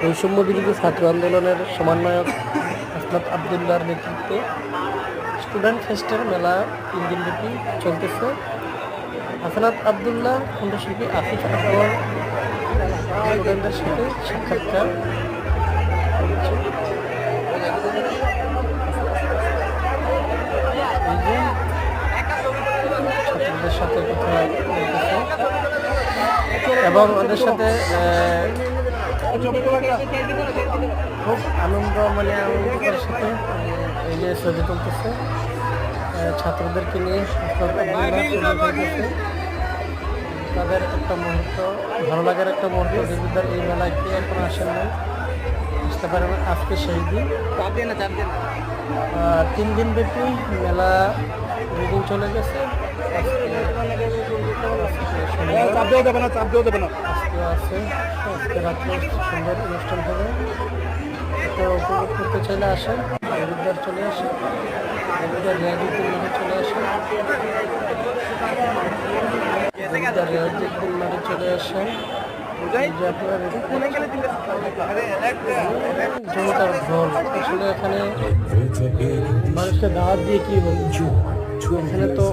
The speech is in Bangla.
বৈষম্য বিরোধী ছাত্র আন্দোলনের সমন্বয়ক হাসনাত আবদুল্লাহর নেতৃত্বে স্টুডেন্ট ফেস্টের মেলা 3 দিনব্যাপী চলতেছে। হাসনাত আবদুল্লাহ, কণ্ঠশিল্পী আসিফ আকবর স্টুডেন্টদের সাথে সাক্ষাৎকার ছাত্রদের সাথে কথা বলতেছে এবং ওদের সাথে খুব আনন্দকর সাথে এই যে ছবি তুলতেছে ছাত্রদেরকে নিয়ে তাদের একটা মুহূর্ত, ভালো লাগার একটা মুহূর্ত। দেবীদার এই মেলায় কে এখন আসেন না, আসতে পারে না, আজকে সেই দিন। 3 দিন ব্যাপী মেলা 2 দিন চলে গেছে। আজকে আছে, আজকে রাত্রে সুন্দর অনুষ্ঠান হবে। তো উপভোগ করতে চাইলে আসেন, দেবীদার চলে আসে, দেবীদার রিয়াজুদ্দিন মাঠে চলে আসে, দেবীদার রিয়াজুদ্দিন মাঠে চলে আসেন। জনতার ঢোল আসলে এখানে মানুষকে দাওয়াত দিয়ে কি বলবো, এখানে তো